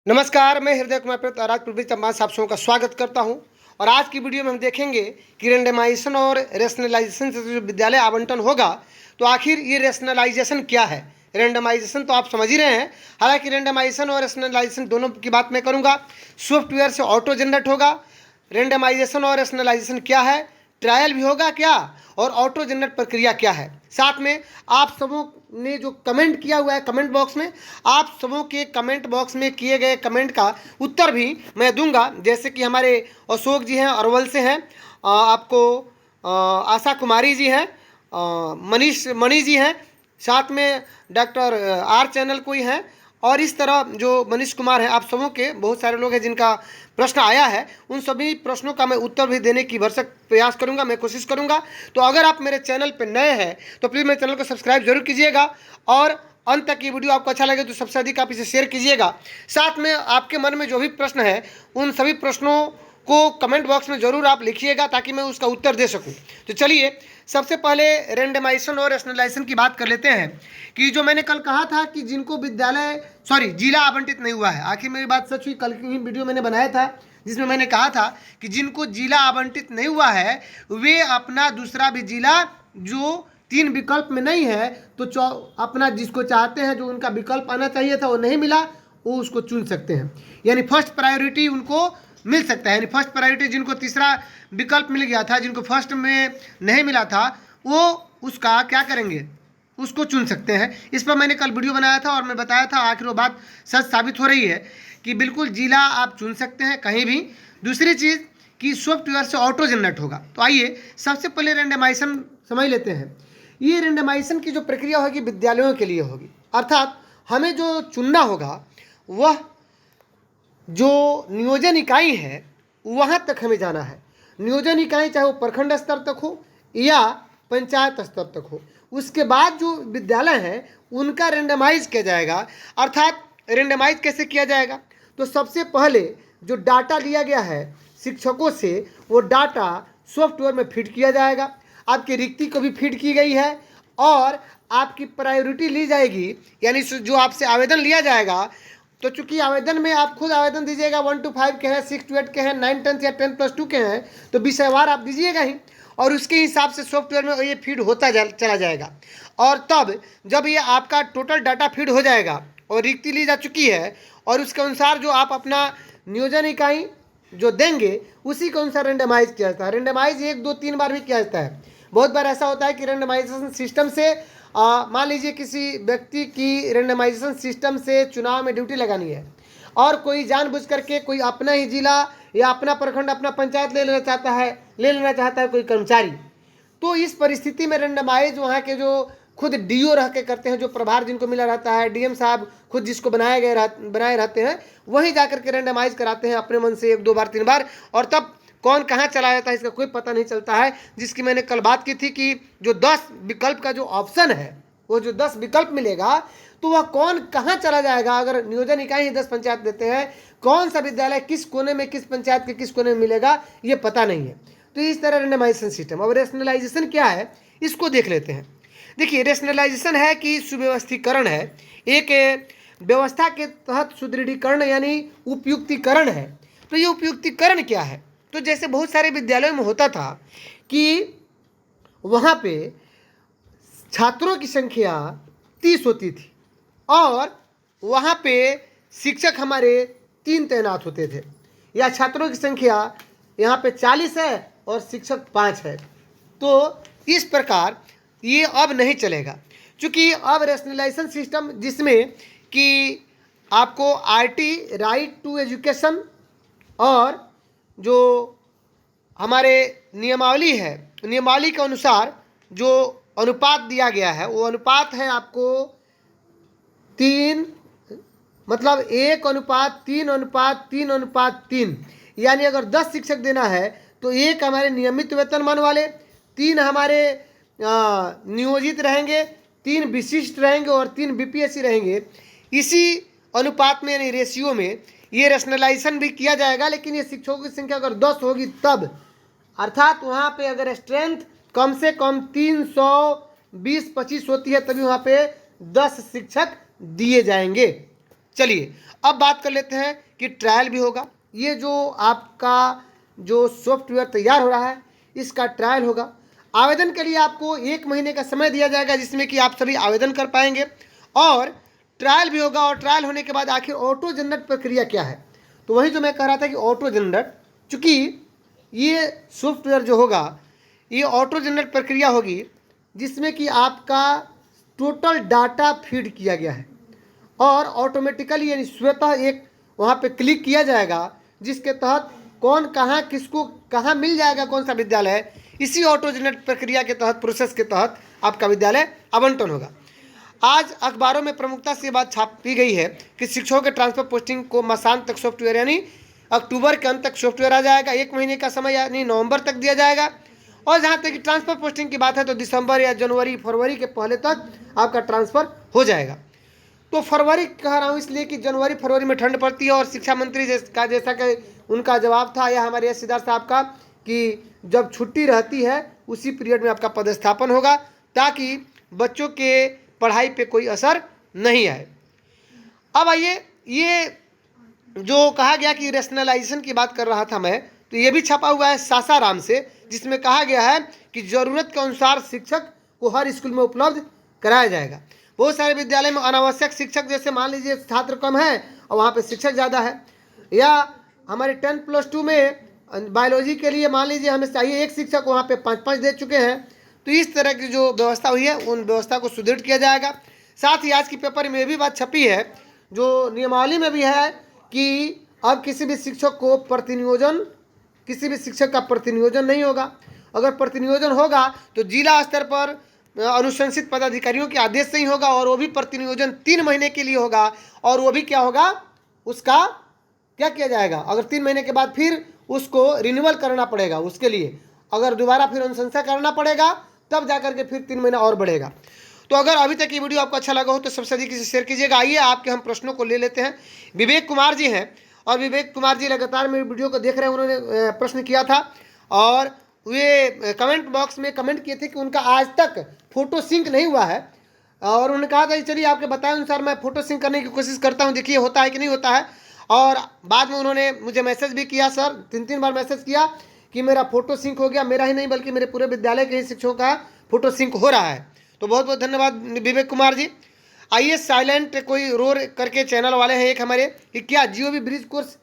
नमस्कार, मैं हृदय कुमार प्रत और आज प्रवृत्ति चंबा आप सबों का स्वागत करता हूं। और आज की वीडियो में हम देखेंगे कि रेंडमाइजेशन और रेशनलाइजेशन से जो विद्यालय आवंटन होगा, तो आखिर ये रेशनलाइजेशन क्या है। रेंडमाइजेशन तो आप समझ ही रहे हैं, हालांकि रेंडमाइजेशन और रेशनलाइजेशन दोनों की बात मैं करूंगा। सॉफ्टवेयर से ऑटो जनरेट होगा। रेंडमाइजेशन और रेशनलाइजेशन क्या है, ट्रायल भी होगा क्या, और ऑटो जनरेट प्रक्रिया क्या है। साथ में आप सबों ने जो कमेंट किया हुआ है कमेंट बॉक्स में, आप सबों के कमेंट बॉक्स में किए गए कमेंट का उत्तर भी मैं दूंगा। जैसे कि हमारे अशोक जी हैं, अरवल से हैं, आपको आशा कुमारी जी हैं, मनीष मणि जी हैं, साथ में डॉक्टर आर चैनल कोई हैं, और इस तरह जो मनीष कुमार हैं। आप सबों के बहुत सारे लोग हैं जिनका प्रश्न आया है, उन सभी प्रश्नों का मैं उत्तर भी देने की भरसक प्रयास करूंगा, मैं कोशिश करूंगा। तो अगर आप मेरे चैनल पर नए हैं तो प्लीज़ मेरे चैनल को सब्सक्राइब जरूर कीजिएगा, और अंत तक ये वीडियो आपको अच्छा लगे तो सबसे अधिक आप इसे शेयर कीजिएगा। साथ में आपके मन में जो भी प्रश्न है उन सभी प्रश्नों को कमेंट बॉक्स में ज़रूर आप लिखिएगा ताकि मैं उसका उत्तर दे सकूं। तो चलिए सबसे पहले रेंडमाइजेशन और रेशनलाइजेशन की बात कर लेते हैं। कि जो मैंने कल कहा था कि जिनको विद्यालय जिला आवंटित नहीं हुआ है, आखिर मेरी बात सच हुई। कल की ही वीडियो मैंने बनाया था जिसमें मैंने कहा था कि जिनको जिला आवंटित नहीं हुआ है वे अपना दूसरा भी जिला जो 3 विकल्प में नहीं है तो अपना जिसको चाहते हैं, जो उनका विकल्प आना चाहिए था वो नहीं मिला, वो उसको चुन सकते हैं। यानी फर्स्ट प्रायोरिटी उनको मिल सकता है। यानी फर्स्ट प्रायोरिटी जिनको तीसरा विकल्प मिल गया था, जिनको फर्स्ट में नहीं मिला था, वो उसका क्या करेंगे, उसको चुन सकते हैं। इस पर मैंने कल वीडियो बनाया था और मैं बताया था, आखिर वो बात सच साबित हो रही है कि बिल्कुल जिला आप चुन सकते हैं कहीं भी। दूसरी चीज़ कि सॉफ्टवेयर से ऑटो जनरेट होगा। तो आइए सबसे पहले रेंडमाइजेशन समझ लेते हैं। ये रेंडमाइजेशन की जो प्रक्रिया होगी विद्यालयों के लिए होगी, अर्थात हमें जो चुनना होगा वह जो नियोजन इकाई है वहाँ तक हमें जाना है। नियोजन इकाई चाहे वो प्रखंड स्तर तक हो या पंचायत स्तर तक हो, उसके बाद जो विद्यालय है उनका रेंडमाइज किया जाएगा। अर्थात रेंडमाइज कैसे किया जाएगा, तो सबसे पहले जो डाटा लिया गया है शिक्षकों से, वो डाटा सॉफ्टवेयर में फीड किया जाएगा। आपकी रिक्ति को भी फीड की गई है और आपकी प्रायोरिटी ली जाएगी। यानी जो आपसे आवेदन लिया जाएगा, तो चूंकि आवेदन में आप खुद आवेदन दीजिएगा, 1 to 5 के हैं, 6 to 8 के हैं, 9 10 या 10+2 के हैं, तो विषयवार आप दीजिएगा ही, और उसके हिसाब से सॉफ्टवेयर में ये फीड होता चला जाएगा। और तब जब ये आपका टोटल डाटा फीड हो जाएगा और रिक्ति ली जा चुकी है, और उसके अनुसार जो आप अपना नियोजन इकाई जो देंगे उसी के अनुसार रेंडमाइज किया जाता है। रेंडमाइज 1 2 3 बार भी किया जाता है। बहुत बार ऐसा होता है कि रेंडमाइजेशन सिस्टम से मान लीजिए किसी व्यक्ति की रेंडमाइजेशन सिस्टम से चुनाव में ड्यूटी लगानी है, और कोई जानबूझ करके कोई अपना ही जिला या अपना प्रखंड, अपना पंचायत ले लेना चाहता है कोई कर्मचारी, तो इस परिस्थिति में रेंडमाइज वहाँ के जो खुद डीओ रह के करते हैं, जो प्रभार जिनको मिला रहता है, डीएम साहब खुद जिसको बनाए रहते हैं, वहीं जाकर के रेंडमाइज कराते हैं अपने मन से 1 2 बार 3 बार, और तब कौन कहाँ चला जाता है इसका कोई पता नहीं चलता है। जिसकी मैंने कल बात की थी कि जो 10 विकल्प का जो ऑप्शन है, वो जो 10 विकल्प मिलेगा तो वह कौन कहाँ चला जाएगा। अगर नियोजन इकाई ही 10 पंचायत देते हैं, कौन सा विद्यालय किस कोने में, किस पंचायत के किस कोने में मिलेगा, ये पता नहीं है। तो इस तरह रेंडमाइजेशन सिस्टम। अब रेशनलाइजेशन क्या है इसको देख लेते हैं। देखिए, रेशनलाइजेशन है कि सुव्यवस्थीकरण है, एक व्यवस्था के तहत सुदृढ़ीकरण यानी उपयुक्तिकरण है। तो ये उपयुक्तिकरण क्या है, तो जैसे बहुत सारे विद्यालयों में होता था कि वहाँ पे छात्रों की संख्या 30 होती थी और वहाँ पे शिक्षक हमारे 3 तैनात होते थे, या छात्रों की संख्या यहाँ पे 40 है और शिक्षक 5 है। तो इस प्रकार ये अब नहीं चलेगा, क्योंकि अब रेशनलाइजेशन सिस्टम जिसमें कि आपको आरटी राइट टू एजुकेशन और जो हमारे नियमावली है, नियमावली के अनुसार जो अनुपात दिया गया है वो अनुपात है आपको 3, मतलब 1:3:3:3। यानी अगर 10 शिक्षक देना है तो 1 हमारे नियमित वेतनमान वाले, 3 हमारे नियोजित रहेंगे, 3 विशिष्ट रहेंगे और 3 बीपीएससी रहेंगे। इसी अनुपात में यानी रेशियो में ये रेशनलाइजेशन भी किया जाएगा। लेकिन ये शिक्षकों की संख्या अगर 10 होगी तब, अर्थात वहाँ पे अगर स्ट्रेंथ कम से कम 320-25 होती है तभी वहाँ पे 10 शिक्षक दिए जाएंगे। चलिए अब बात कर लेते हैं कि ट्रायल भी होगा। ये जो आपका जो सॉफ्टवेयर तैयार हो रहा है इसका ट्रायल होगा। आवेदन के लिए आपको 1 महीने का समय दिया जाएगा जिसमें कि आप सभी आवेदन कर पाएंगे, और ट्रायल भी होगा। और ट्रायल होने के बाद आखिर ऑटो जनरेट प्रक्रिया क्या है, तो वही जो मैं कह रहा था कि ऑटो जनरेट, चूँकि ये सॉफ्टवेयर जो होगा ये ऑटो जनरेट प्रक्रिया होगी जिसमें कि आपका टोटल डाटा फीड किया गया है और ऑटोमेटिकली यानी स्वतः एक वहाँ पे क्लिक किया जाएगा जिसके तहत कौन कहाँ किसको कहाँ मिल जाएगा कौन सा विद्यालय, इसी ऑटो जनरेट प्रक्रिया के तहत प्रोसेस के तहत आपका विद्यालय आवंटन होगा। आज अखबारों में प्रमुखता से बात छापी गई है कि शिक्षकों के ट्रांसफर पोस्टिंग को मासांत तक सॉफ्टवेयर यानी अक्टूबर के अंत तक सॉफ्टवेयर आ जाएगा। 1 महीने का समय यानी नवंबर तक दिया जाएगा। और जहाँ तक कि ट्रांसफर पोस्टिंग की बात है तो दिसंबर या जनवरी फरवरी के पहले तक आपका ट्रांसफ़र हो जाएगा। तो फरवरी कह रहा हूँ इसलिए कि जनवरी फरवरी में ठंड पड़ती है और शिक्षा मंत्री जैसा कि उनका जवाब था या हमारे सिद्धार्थ साहब का कि जब छुट्टी रहती है उसी पीरियड में आपका पदस्थापन होगा ताकि बच्चों के पढ़ाई पे कोई असर नहीं आए। अब आइए, ये जो कहा गया कि रेशनलाइजेशन की बात कर रहा था मैं, तो ये भी छपा हुआ है सासाराम से जिसमें कहा गया है कि ज़रूरत के अनुसार शिक्षक को हर स्कूल में उपलब्ध कराया जाएगा। बहुत सारे विद्यालय में अनावश्यक शिक्षक, जैसे मान लीजिए छात्र कम है और वहाँ पे शिक्षक ज़्यादा है, या हमारे 10+2 में बायोलॉजी के लिए मान लीजिए हमें चाहिए 1 शिक्षक, वहाँ पे 5-5 दे चुके हैं। तो इस तरह की जो व्यवस्था हुई है उन व्यवस्था को सुदृढ़ किया जाएगा। साथ ही आज की पेपर में ये भी बात छपी है जो नियमावली में भी है कि अब किसी भी शिक्षक का प्रतिनियोजन नहीं होगा। अगर प्रतिनियोजन होगा तो जिला स्तर पर अनुशंसित पदाधिकारियों के आदेश से ही होगा, और वो भी प्रतिनियोजन 3 महीने के लिए होगा। और वो भी क्या होगा, उसका क्या किया जाएगा, अगर 3 महीने के बाद फिर उसको रिन्यूअल करना पड़ेगा, उसके लिए अगर दोबारा फिर अनुशंसा करना पड़ेगा तब जाकर के फिर 3 महीना और बढ़ेगा। तो अगर अभी तक ये वीडियो आपको अच्छा लगा हो तो सबसे अधिक इसे शेयर कीजिएगा। आइए आपके हम प्रश्नों को ले लेते हैं। विवेक कुमार जी हैं, और विवेक कुमार जी लगातार मेरी वीडियो को देख रहे हैं। उन्होंने प्रश्न किया था और वे कमेंट बॉक्स में कमेंट किए थे कि उनका आज तक फ़ोटो सिंक नहीं हुआ है, और उन्होंने कहा था चलिए आपके बताए अनुसार मैं फ़ोटो सिंक करने की कोशिश करता हूं, देखिए होता है कि नहीं होता है। और बाद में उन्होंने मुझे मैसेज भी किया, सर 3 बार मैसेज किया कि मेरा फ़ोटो सिंक हो गया, मेरा ही नहीं बल्कि मेरे पूरे विद्यालय के ही शिक्षकों का फ़ोटो सिंक हो रहा है। तो बहुत बहुत धन्यवाद विवेक कुमार जी। आइए, साइलेंट कोई रोर करके चैनल वाले हैं एक हमारे, कि क्या GOV ब्रिज कोर्स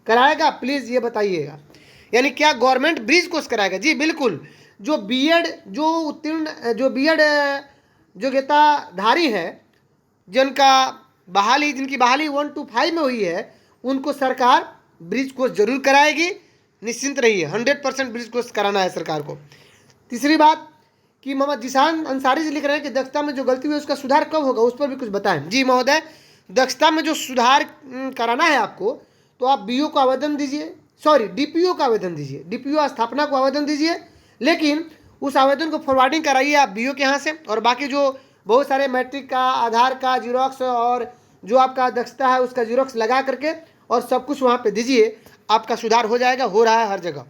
कराएगा, प्लीज़ ये बताइएगा, यानी क्या गवर्नमेंट ब्रिज कोर्स कराएगा? जी बिल्कुल, जो बीएड योग्यताधारी हैं जिनकी बहाली 1 to 5 में हुई है उनको सरकार ब्रिज कोर्स जरूर कराएगी, निश्चिंत रहिए। 100% ब्रिज कोर्स कराना है सरकार को। तीसरी बात कि मोहम्मद जिशान अंसारी जी लिख रहे हैं कि दक्षता में जो गलती हुई उसका सुधार कब होगा, उस पर भी कुछ बताएं। जी महोदय, दक्षता में जो सुधार कराना है आपको तो आप BO को आवेदन दीजिए, DPO का आवेदन दीजिए, DPO स्थापना को आवेदन दीजिए, लेकिन उस आवेदन को फॉरवर्डिंग कराइए आप BO के यहाँ से। और बाकी जो बहुत सारे मैट्रिक का, आधार का जीरोक्स और जो आपका दक्षता है उसका जीरोक्स लगा करके और सब कुछ वहाँ पे दीजिए, आपका सुधार हो जाएगा, हो रहा है हर जगह।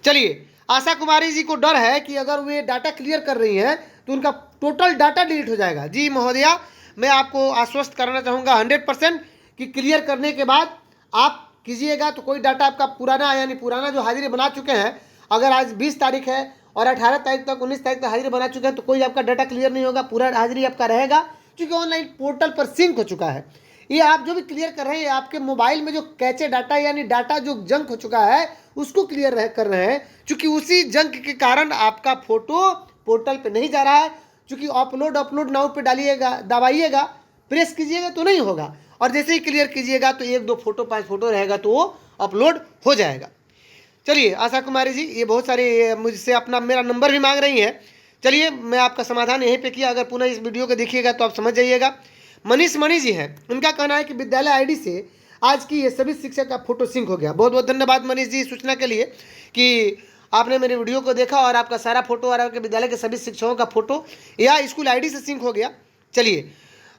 चलिए, आशा कुमारी जी को डर है कि अगर वे डाटा क्लियर कर रही हैं तो उनका टोटल डाटा डिलीट हो जाएगा। जी महोदया, मैं आपको आश्वस्त करना चाहूँगा 100% कि क्लियर करने के बाद आप कीजिएगा तो कोई डाटा आपका पुराना जो हाजिरी बना चुके हैं, अगर आज 20 तारीख है और 18 तारीख तक 19 तारीख तक हाजिरी बना चुके हैं तो कोई आपका डाटा क्लियर नहीं होगा, पूरा हाजिरी आपका रहेगा क्योंकि ऑनलाइन पोर्टल पर सिंक हो चुका है। ये आप जो भी क्लियर कर रहे हैं आपके मोबाइल में जो कैचे डाटा यानी डाटा जो जंक हो चुका है उसको क्लियर कर रहे हैं, क्योंकि उसी जंक के कारण आपका फोटो पोर्टल पे नहीं जा रहा है। क्योंकि अपलोड नाउ पे दबाइएगा, प्रेस कीजिएगा तो नहीं होगा, और जैसे ही क्लियर कीजिएगा तो 1-2 फोटो 5 फोटो रहेगा तो वो अपलोड हो जाएगा। चलिए आशा कुमारी जी, ये बहुत सारे मुझसे अपना मेरा नंबर भी मांग रही हैं। चलिए, मैं आपका समाधान यहीं पे किया, अगर पुनः इस वीडियो को देखिएगा तो आप समझ जाइएगा। मनीष मणि जी हैं, उनका कहना है कि विद्यालय ID से आज की ये सभी शिक्षक का फोटो सिंक हो गया। बहुत बहुत धन्यवाद मनीष जी सूचना के लिए कि आपने मेरे वीडियो को देखा और आपका सारा फोटो और आपके विद्यालय के सभी शिक्षकों का फोटो या स्कूल ID से सिंक हो गया। चलिए,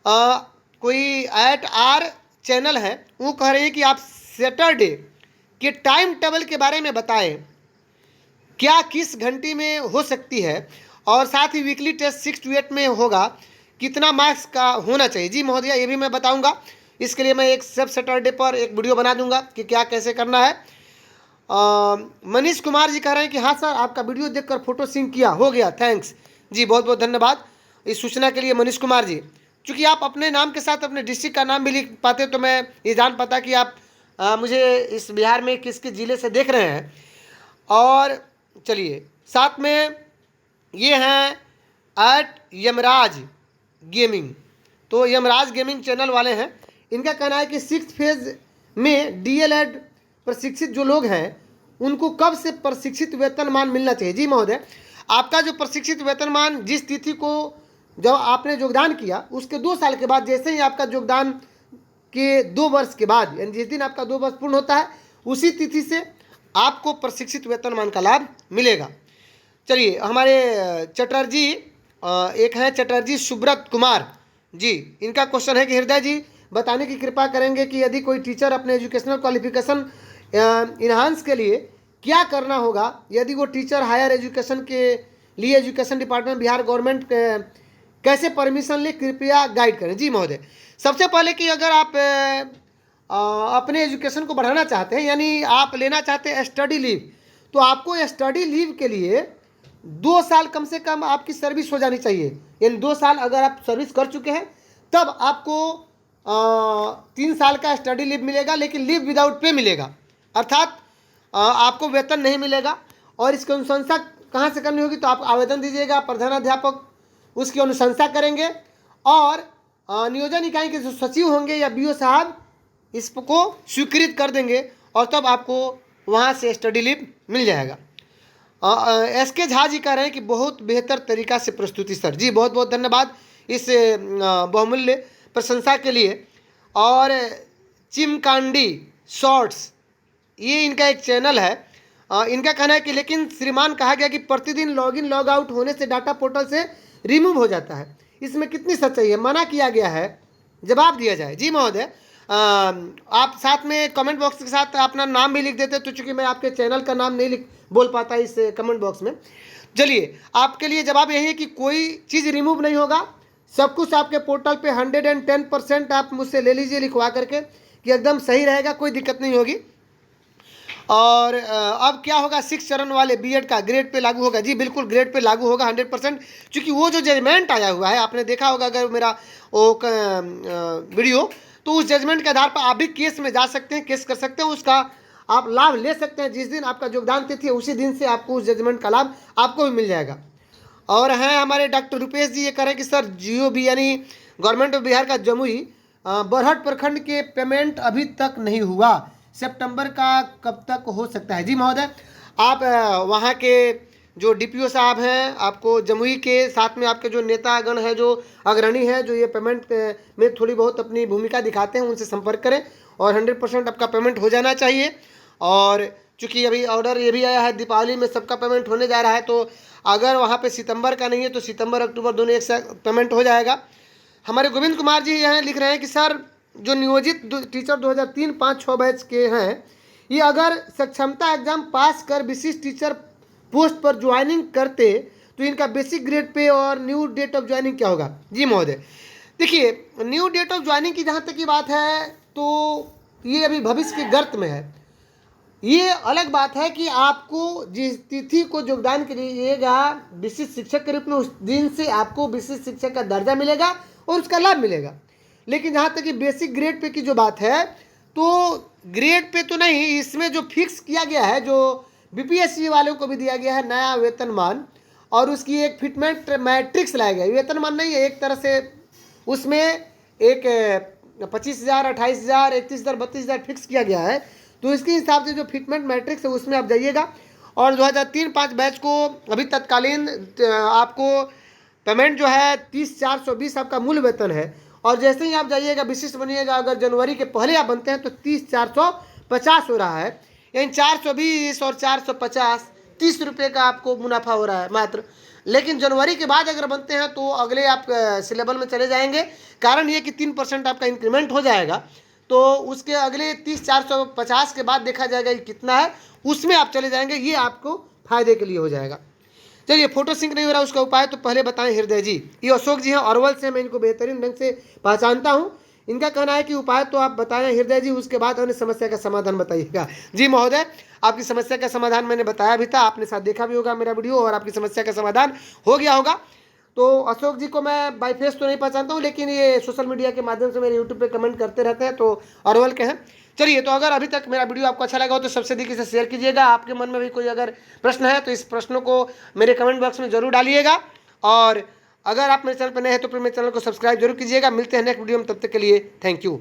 कोई @R चैनल है, वो कह रहे हैं कि आप सैटरडे के टाइम टेबल के बारे में बताएं, क्या किस घंटे में हो सकती है, और साथ ही वीकली टेस्ट 6 to 8 में होगा, कितना मार्क्स का होना चाहिए। जी महोदया, ये भी मैं बताऊंगा, इसके लिए मैं एक सब सैटरडे पर एक वीडियो बना दूंगा कि क्या कैसे करना है। मनीष कुमार जी कह रहे हैं कि हाँ सर, आपका वीडियो देखकर फोटो सिंक किया, हो गया, थैंक्स जी, बहुत बहुत धन्यवाद इस सूचना के लिए मनीष कुमार जी। चूँकि आप अपने नाम के साथ अपने डिस्ट्रिक्ट का नाम भी लिख पाते तो मैं ये जान पाता कि आप मुझे इस बिहार में किस किस ज़िले से देख रहे हैं। और चलिए साथ में ये हैं @यमराज गेमिंग, तो यमराज गेमिंग चैनल वाले हैं। इनका कहना है कि 6th फेज में DLED प्रशिक्षित जो लोग हैं उनको कब से प्रशिक्षित वेतनमान मिलना चाहिए। जी महोदय, आपका जो प्रशिक्षित वेतनमान जिस तिथि को जब आपने योगदान किया उसके 2 साल के बाद, जैसे ही आपका योगदान के 2 वर्ष के बाद, यानी जिस दिन आपका 2 वर्ष पूर्ण होता है उसी तिथि से आपको प्रशिक्षित वेतनमान का लाभ मिलेगा। चलिए हमारे चटर्जी एक है चटर्जी सुब्रत कुमार जी, इनका क्वेश्चन है कि हृदय जी बताने की कृपा करेंगे कि यदि कोई टीचर अपने एजुकेशनल क्वालिफिकेशन इन्हांस के लिए क्या करना होगा, यदि वो टीचर हायर एजुकेशन के लिए एजुकेशन डिपार्टमेंट बिहार गवर्नमेंट कैसे परमिशन ले, कृपया गाइड करें। जी महोदय, सबसे पहले कि अगर आप अपने एजुकेशन को बढ़ाना चाहते हैं, यानी आप लेना चाहते हैं स्टडी लीव, तो आपको स्टडी लीव के लिए 2 साल कम से कम आपकी सर्विस हो जानी चाहिए। यानी 2 साल अगर आप सर्विस कर चुके हैं तब आपको 3 साल का स्टडी लीव मिलेगा, लेकिन लीव विदाउट पे मिलेगा, अर्थात आपको वेतन नहीं मिलेगा। और इसकी अनुशंसा कहाँ से करनी होगी, तो आप आवेदन दीजिएगा, प्रधानाध्यापक उसकी अनुशंसा करेंगे और नियोजन इकाई के जो सचिव होंगे या BO साहब इसको स्वीकृत कर देंगे और तब आपको वहाँ से स्टडी लीव मिल जाएगा। SK झा जी कह रहे हैं कि बहुत बेहतर तरीका से प्रस्तुति सर। जी बहुत बहुत धन्यवाद इस बहुमूल्य प्रशंसा के लिए। और चिमकांडी शॉर्ट्स, ये इनका एक चैनल है। इनका कहना है कि लेकिन श्रीमान कहा गया कि प्रतिदिन लॉगिन लॉग आउट होने से डाटा पोर्टल से रिमूव हो जाता है, इसमें कितनी सच्चाई है, मना किया गया है, जवाब दिया जाए। जी महोदय, आप साथ में कमेंट बॉक्स के साथ अपना नाम भी लिख देते, तो चूंकि मैं आपके चैनल का नाम नहीं बोल पाता इस कमेंट बॉक्स में। चलिए आपके लिए जवाब यही है कि कोई चीज़ रिमूव नहीं होगा, सब कुछ आपके पोर्टल पे 110% आप मुझसे ले लीजिए लिखवा करके कि एकदम सही रहेगा, कोई दिक्कत नहीं होगी। और अब क्या होगा, 6 चरण वाले B.Ed का ग्रेड पे लागू होगा। जी बिल्कुल, ग्रेड पे लागू होगा 100%, क्योंकि वो जो जजमेंट आया हुआ है, आपने देखा होगा अगर मेरा वो वीडियो, तो उस जजमेंट के आधार पर आप भी केस में जा सकते हैं, केस कर सकते हैं, उसका आप लाभ ले सकते हैं। जिस दिन आपका योगदान तिथि है उसी दिन से आपको उस जजमेंट का लाभ आपको भी मिल जाएगा। और हैं हमारे डॉक्टर रुपेश जी, ये कह रहे हैं कि सर GOB यानी गवर्नमेंट ऑफ बिहार का जमुई बरहट प्रखंड के पेमेंट अभी तक नहीं हुआ, सितंबर का कब तक हो सकता है। जी महोदय, आप वहाँ के जो DPO साहब हैं, आपको जमुई के साथ में आपके जो नेतागण हैं, जो अग्रणी हैं, जो ये पेमेंट में थोड़ी बहुत अपनी भूमिका दिखाते हैं, उनसे संपर्क करें और 100% आपका पेमेंट हो जाना चाहिए। और चूँकि अभी ऑर्डर ये भी आया है, दीपावली में सबका पेमेंट होने जा रहा है, तो अगर वहाँ पे सितंबर का नहीं है तो सितंबर अक्टूबर दोनों एक साथ पेमेंट हो जाएगा। हमारे गोविंद कुमार जी यहाँ लिख रहे हैं कि सर जो नियोजित टीचर 2003, 5, 6 बैच के हैं, ये अगर सक्षमता एग्जाम पास कर विशिष्ट टीचर पोस्ट पर ज्वाइनिंग करते तो इनका बेसिक ग्रेड पे और न्यू डेट ऑफ ज्वाइनिंग क्या होगा। जी महोदय, देखिए न्यू डेट ऑफ ज्वाइनिंग की जहाँ तक की बात है तो ये अभी भविष्य के गर्त में है। ये अलग बात है कि आपको जिस तिथि को योगदान करिएगा विशिष्ट शिक्षक के रूप में, उस दिन से आपको विशिष्ट शिक्षक का दर्जा मिलेगा और उसका लाभ मिलेगा। लेकिन जहाँ तक कि बेसिक ग्रेड पे की जो बात है, तो ग्रेड पे तो नहीं, इसमें जो फिक्स किया गया है, जो BPSC वालों को भी दिया गया है नया वेतनमान, और उसकी एक फिटमेंट मैट्रिक्स लाया गया। वेतनमान नहीं है, एक तरह से उसमें एक 25,000, 28,000, 31,000, 32,000 फिक्स किया गया है। तो इसके हिसाब से जो फिटमेंट मैट्रिक्स है उसमें आप जाइएगा। और 2003-5 बैच को अभी तत्कालीन आपको पेमेंट जो है 30,420 आपका मूल वेतन है। और जैसे ही आप जाइएगा विशिष्ट बनिएगा, अगर जनवरी के पहले आप बनते हैं तो 30,450 हो रहा है, यानी 420 और 450 30 रुपये का आपको मुनाफा हो रहा है मात्र। लेकिन जनवरी के बाद अगर बनते हैं तो अगले आप सिलेबल में चले जाएंगे, कारण ये कि 3% आपका इंक्रीमेंट हो जाएगा, तो उसके अगले 30,450 के बाद देखा जाएगा कि कितना है, उसमें आप चले जाएंगे, ये आपको फायदे के लिए हो जाएगा। चलिए फोटो सिंक नहीं हो रहा, उसका उपाय तो पहले बताएं हृदय जी। ये अशोक जी हैं अरवल से, मैं इनको बेहतरीन ढंग से पहचानता हूँ। इनका कहना है कि उपाय तो आप बताएं हृदय जी, उसके बाद अन्य समस्या का समाधान बताइएगा। जी महोदय, आपकी समस्या का समाधान मैंने बताया भी था, आपने शायद देखा भी होगा मेरा वीडियो और आपकी समस्या का समाधान हो गया होगा। तो अशोक जी को मैं बाई फेस तो नहीं पहचानता हूँ, लेकिन ये सोशल मीडिया के माध्यम से मेरे यूट्यूब पे कमेंट करते रहते हैं, तो अरवल के हैं। चलिए, तो अगर अभी तक मेरा वीडियो आपको अच्छा लगा हो तो सबसे अधिक इसे शेयर कीजिएगा। आपके मन में भी कोई अगर प्रश्न है तो इस प्रश्नों को मेरे कमेंट बॉक्स में जरूर डालिएगा। और अगर आप मेरे चैनल पर नए हैं तो फिर मेरे चैनल को सब्सक्राइब जरूर कीजिएगा। मिलते हैं नेक्स्ट वीडियो में, तब तक के लिए थैंक यू।